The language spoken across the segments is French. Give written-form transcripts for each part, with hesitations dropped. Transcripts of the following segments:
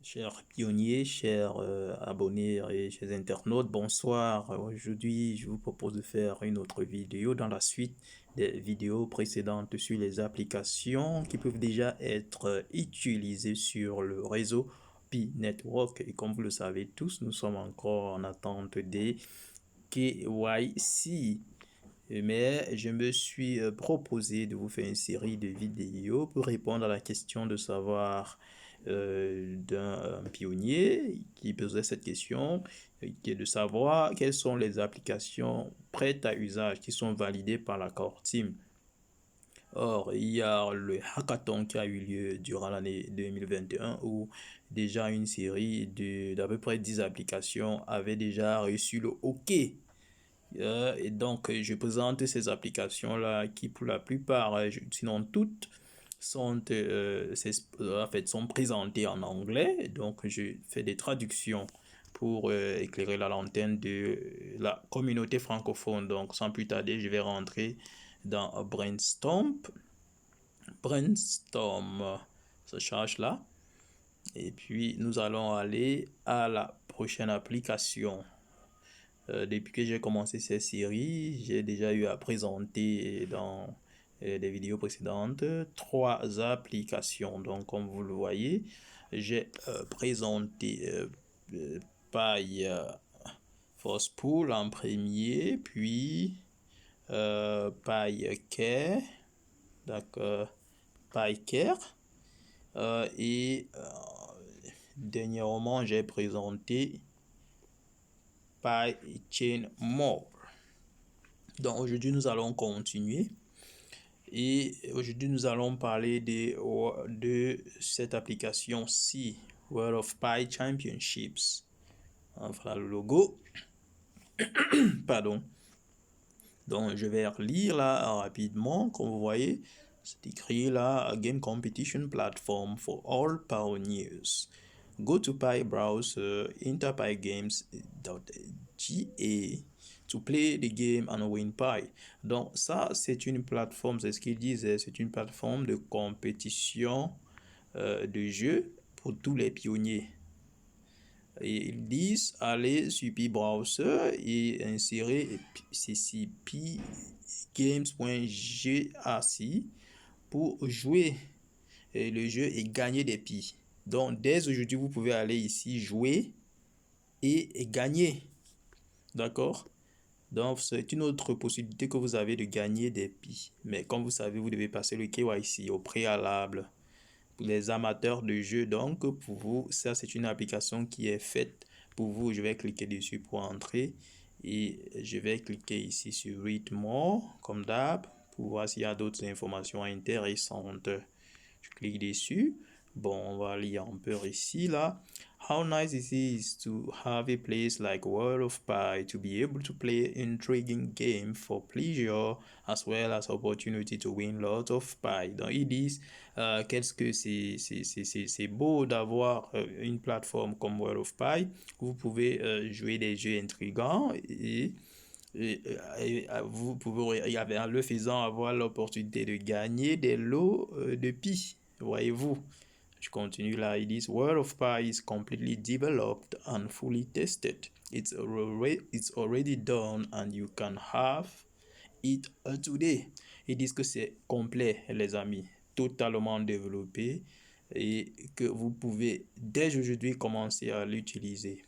Chers pionniers, chers abonnés et chers internautes, bonsoir. Aujourd'hui, je vous propose de faire une autre vidéo dans la suite des vidéos précédentes sur les applications qui peuvent déjà être utilisées sur le réseau Pi Network. Et comme vous le savez tous, nous sommes encore en attente des KYC. Mais je me suis proposé de vous faire une série de vidéos pour répondre à la question de savoir d'un pionnier qui posait cette question, qui est de savoir quelles sont les applications prêtes à usage qui sont validées par la Core Team. Or, il y a le hackathon qui a eu lieu durant l'année 2021 où déjà une série d'à peu près 10 applications avaient déjà reçu le OK. Et donc, je présente ces applications-là qui, pour la plupart, sinon toutes, en fait, sont présentées en anglais. Donc, je fais des traductions pour éclairer la lanterne de la communauté francophone. Donc, sans plus tarder, je vais rentrer dans Brainstorm. Brainstorm se charge là. Et puis, nous allons aller à la prochaine application. Depuis que j'ai commencé cette série, j'ai déjà eu à présenter dans des vidéos précédentes 3 applications. Donc, comme vous le voyez, j'ai présenté Py Forcepool en premier, puis PyCare, d'accord, PyCare, et dernièrement, j'ai présenté PyChainMore. Donc aujourd'hui, nous allons continuer. Et aujourd'hui, nous allons parler de cette application-ci, World of Pi Championships. Voilà le logo. Pardon. Donc, je vais relire là rapidement. Comme vous voyez, c'est écrit là, a Game Competition Platform for All Pioneers. Go to Pi browser, enter pygames.ga to play the game and win Pi. Donc ça, c'est une plateforme, c'est ce qu'ils disaient, c'est une plateforme de compétition de jeux pour tous les pionniers. Et ils disent, allez sur Pi browser et insérer ceci pygames.gac pour jouer le jeu et gagner des Pi. Donc dès aujourd'hui, vous pouvez aller ici jouer et gagner. D'accord? Donc, c'est une autre possibilité que vous avez de gagner des Pi. Mais comme vous savez, vous devez passer le KYC au préalable. Pour les amateurs de jeu, donc, pour vous, ça, c'est une application qui est faite pour vous. Je vais cliquer dessus pour entrer. Et je vais cliquer ici sur Read More, comme d'hab, pour voir s'il y a d'autres informations intéressantes. Je clique dessus. Bon, on va lire un peu ici, là. How nice it is to have a place like World of Pi to be able to play intriguing games for pleasure as well as opportunity to win lots of Pi. Donc, ils disent qu'est-ce que c'est beau d'avoir une plateforme comme World of Pi. Vous pouvez jouer des jeux intrigants et vous pouvez, en le faisant, avoir l'opportunité de gagner des lots de Pi. Voyez-vous? Je continue là, ils disent World of Pi is completely developed and fully tested. It's already done and you can have it today. Ils disent que c'est complet, les amis, totalement développé et que vous pouvez dès aujourd'hui commencer à l'utiliser.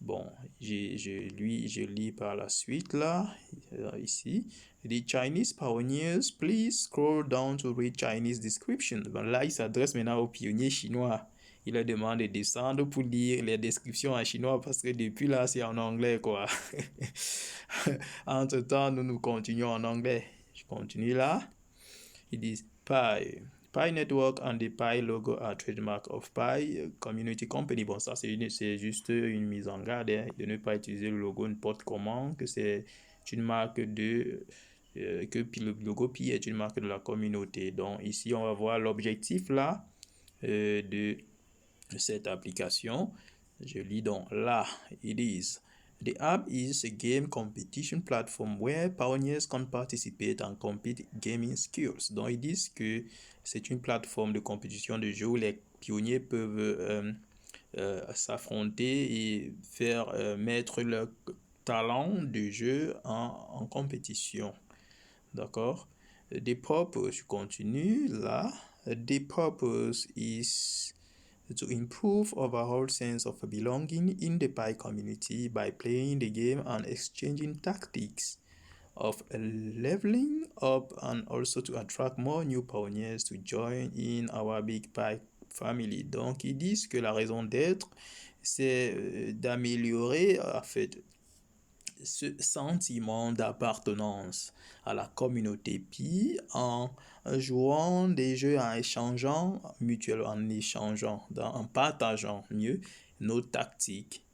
Bon, je lis par la suite là, ici. The Chinese pioneers, please scroll down to read Chinese description. Bon, là, il s'adresse maintenant aux pionniers chinois. Il leur demande de descendre pour lire les descriptions en chinois parce que depuis là, c'est en anglais, quoi. Entre-temps, nous continuons en anglais. Je continue là. Ils disent Pi. Pi Network and the Pi logo are trademark of Pi Community Company. Bon, ça, c'est juste une mise en garde de ne pas utiliser le logo n'importe comment, que c'est une marque que le logo Pi est une marque de la communauté. Donc, ici, on va voir l'objectif là de cette application. Je lis donc là, it is The app is a game competition platform where pioneers can participate and compete gaming skills. Donc ils disent que c'est une plateforme de compétition de jeux où les pionniers peuvent s'affronter et faire mettre leur talent de jeu en compétition. D'accord? The purpose, je continue là. The purpose is to improve overall sense of belonging in the Pi community by playing the game and exchanging tactics of leveling up, and also to attract more new pioneers to join in our Big Pi family. Donc ils disent que la raison d'être, c'est d'améliorer en fait ce sentiment d'appartenance à la communauté Pi en jouant des jeux, en échangeant mutuellement, en partageant mieux nos tactiques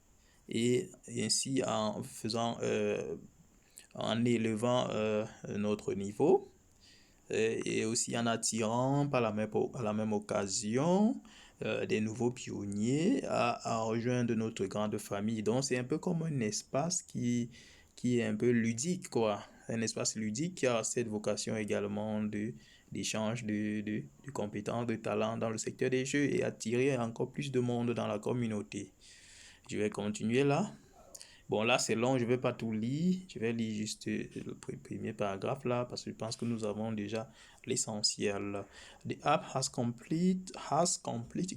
et ainsi en faisant en élevant notre niveau et aussi en attirant par la même occasion des nouveaux pionniers à rejoindre notre grande famille. Donc c'est un peu comme un espace qui est un peu ludique, quoi. Un espace ludique qui a cette vocation également d'échange de compétences, de talents dans le secteur des jeux et attirer encore plus de monde dans la communauté. Je vais continuer là. Bon, là, c'est long, je ne vais pas tout lire. Je vais lire juste le premier paragraphe là, parce que je pense que nous avons déjà l'essentiel. The app has complete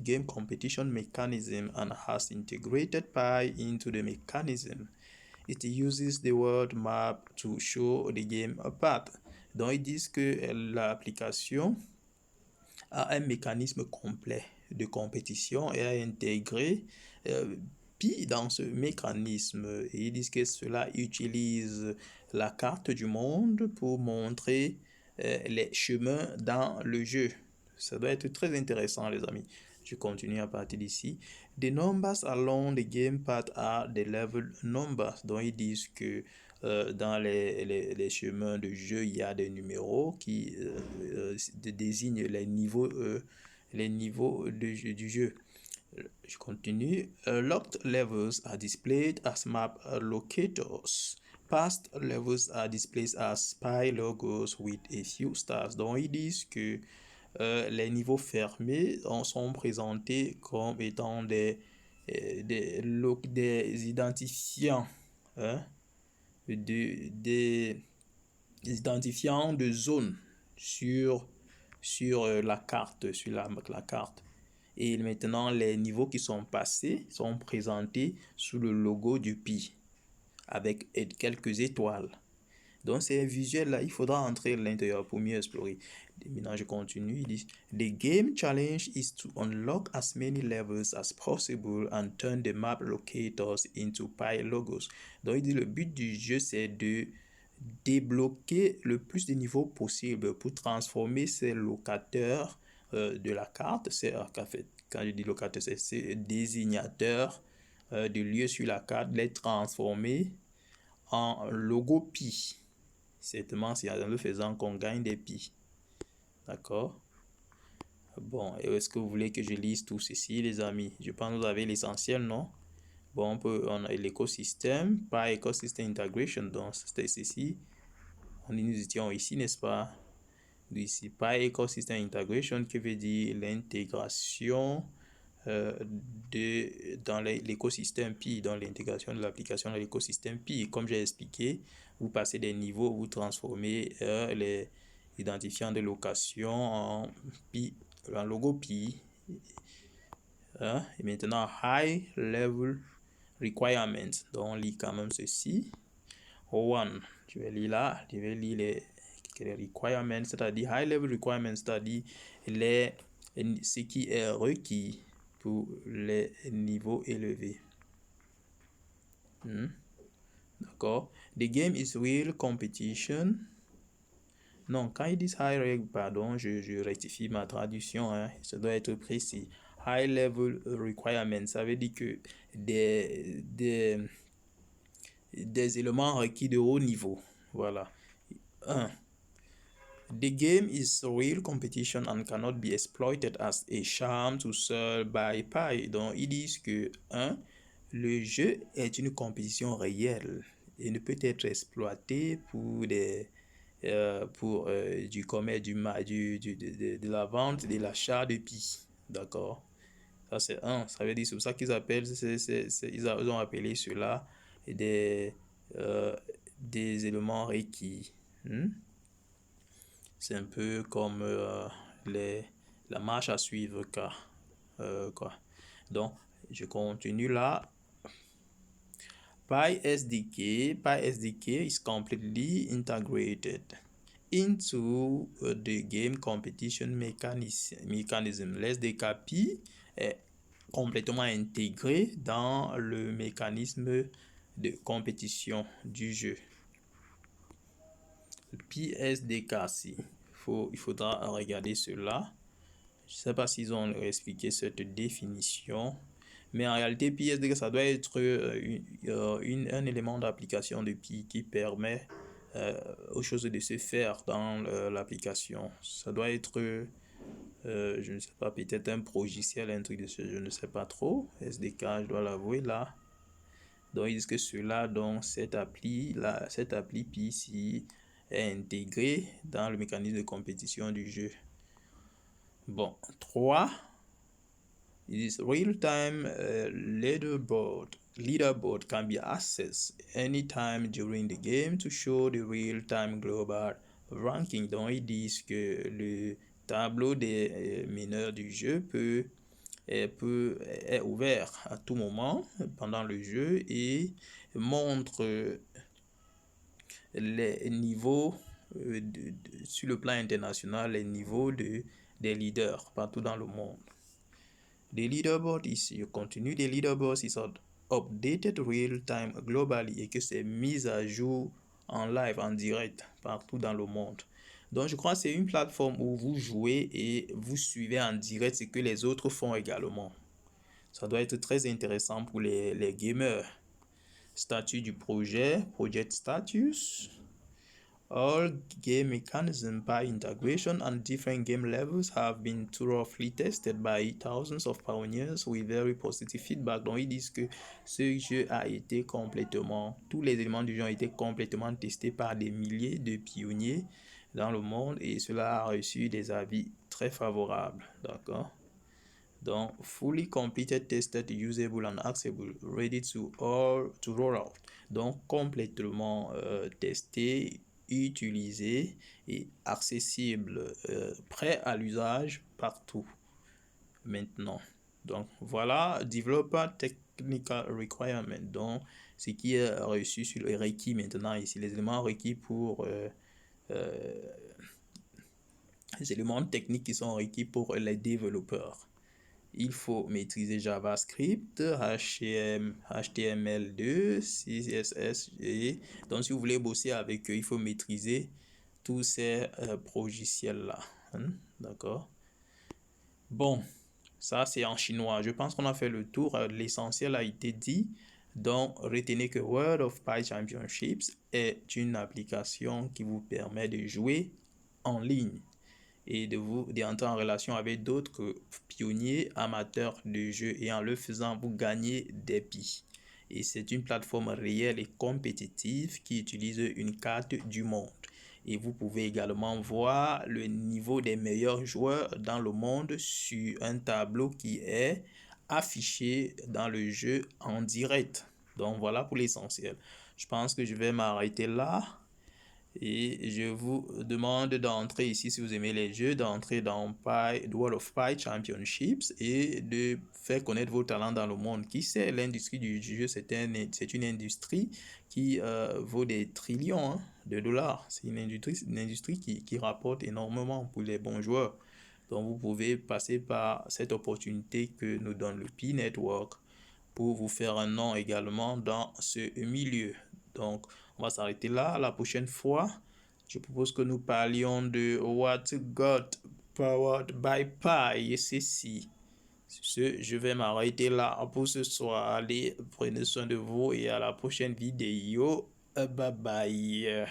game competition mechanism and has integrated Pi into the mechanism. It uses the world map to show the game path. Donc, ils disent que l'application a un mécanisme complet de compétition et a intégré Pi dans ce mécanisme. Et ils disent que cela utilise la carte du monde pour montrer les chemins dans le jeu. Ça doit être très intéressant, les amis. Je continue à partir d'ici. The numbers along the game path are the level numbers. Donc, ils disent que dans les chemins de jeu, il y a des numéros qui désignent les niveaux du jeu. Je continue. Locked levels are displayed as map locators. Past levels are displayed as spy logos with a few stars. Donc, ils disent que les niveaux fermés sont présentés comme étant des identifiants, hein, des identifiants de zones sur la carte, la carte. Et maintenant, les niveaux qui sont passés sont présentés sous le logo du Pi avec quelques étoiles. Donc, c'est visuel là, il faudra entrer à l'intérieur pour mieux explorer. Maintenant, je continue. Il dit The game challenge is to unlock as many levels as possible and turn the map locators into Pi logos. Donc, il dit le but du jeu, c'est de débloquer le plus de niveaux possible pour transformer ces locateurs de la carte. C'est quand je dis locateur, c'est ces désignateurs de lieux sur la carte, les transformer en logo Pi. Certainement, c'est en le faisant qu'on gagne des Pi. D'accord? Bon, est-ce que vous voulez que je lise tout ceci, les amis? Je pense que vous avez l'essentiel, non? Bon, on a l'écosystème, Pi Ecosystem Integration, donc c'était ceci. Nous étions ici, n'est-ce pas? Ici, Pi Ecosystem Integration, qui veut dire l'intégration dans l'écosystème Pi, dans l'intégration de l'application dans l'écosystème Pi. Comme j'ai expliqué, vous passez des niveaux, vous transformez les identifiants de location en Pi, en logo Pi. Et maintenant, High Level Requirements. Donc, on lit quand même ceci. One, je vais lire là, je vais lire les requirements, c'est-à-dire High Level Requirements, c'est-à-dire ce qui est requis pour les niveaux élevés. D'accord. The game is real competition. Non, quand ils disent high level, pardon, je rectifie ma traduction, hein, ça doit être précis. High level requirements, ça veut dire que des éléments requis de haut niveau. Voilà. 1. The game is real competition and cannot be exploited as a sham to sell by Pi. Donc, ils disent que Le jeu est une compétition réelle et ne peut être exploité pour du commerce, de la vente, de l'achat de billes. D'accord? Ça, c'est un. Ça veut dire, c'est pour ça qu'ils appellent, ils ont appelé cela des, euh, des éléments requis. Hmm? C'est un peu comme la marche à suivre, quoi. Donc, je continue là. PySDK is completely integrated into the game competition mechanism. L'SDK est complètement intégré dans le mécanisme de compétition du jeu. PSDK, il faudra regarder cela. Je ne sais pas s'ils ont expliqué cette définition. Mais en réalité, PSDK, ça doit être un élément d'application de Pi qui permet aux choses de se faire dans l'application. Ça doit être, je ne sais pas, peut-être un progiciel, un truc de ce, je ne sais pas trop. SDK, je dois l'avouer là. Donc, ils disent que cela, donc, cette appli Pi ici est intégrée dans le mécanisme de compétition du jeu. Bon, 3. This real-time leaderboard can be accessed anytime during the game to show the real-time global ranking. Donc, ils disent que le tableau des mineurs du jeu est ouvert à tout moment pendant le jeu et montre les niveaux sur le plan international, les niveaux des leaders partout dans le monde. The leaderboard je continue, the leaderboard is updated real time globally et que c'est mis à jour en live, en direct, partout dans le monde. Donc, je crois que c'est une plateforme où vous jouez et vous suivez en direct ce que les autres font également. Ça doit être très intéressant pour les gamers. Statut du projet, project status. All game mechanisms by integration and different game levels have been thoroughly tested by thousands of pioneers with very positive feedback. Donc, ils disent que ce jeu a été complètement, tous les éléments du jeu ont été complètement testés par des milliers de pionniers dans le monde et cela a reçu des avis très favorables. D'accord? Donc, fully completed, tested, usable and accessible, ready to roll out. Donc, complètement testé, utilisé et accessible, prêt à l'usage partout maintenant. Donc, voilà, Developer Technical Requirement. Donc, ce qui est reçu sur les requis maintenant ici, les éléments requis pour les éléments techniques qui sont requis pour les développeurs. Il faut maîtriser JavaScript, HTML2, CSS. Donc, si vous voulez bosser avec eux, il faut maîtriser tous ces logiciels-là. D'accord? Bon, ça c'est en chinois. Je pense qu'on a fait le tour. L'essentiel a été dit. Donc, retenez que World of Pie Championships est une application qui vous permet de jouer en ligne et d'entrer en relation avec d'autres pionniers amateurs de jeux et en le faisant vous gagnez des billes. Et c'est une plateforme réelle et compétitive qui utilise une carte du monde. Et vous pouvez également voir le niveau des meilleurs joueurs dans le monde sur un tableau qui est affiché dans le jeu en direct. Donc voilà pour l'essentiel. Je pense que je vais m'arrêter là. Et je vous demande d'entrer ici, si vous aimez les jeux, d'entrer dans World of Pie Championships et de faire connaître vos talents dans le monde. Qui sait, l'industrie du jeu, c'est une industrie qui vaut des trillions de dollars. C'est une industrie qui rapporte énormément pour les bons joueurs. Donc, vous pouvez passer par cette opportunité que nous donne le Pi Network pour vous faire un nom également dans ce milieu. Donc, on va s'arrêter là. La prochaine fois, je propose que nous parlions de What Got Powered by Pi. Ceci. Je vais m'arrêter là pour ce soir. Allez, prenez soin de vous et à la prochaine vidéo. Bye bye.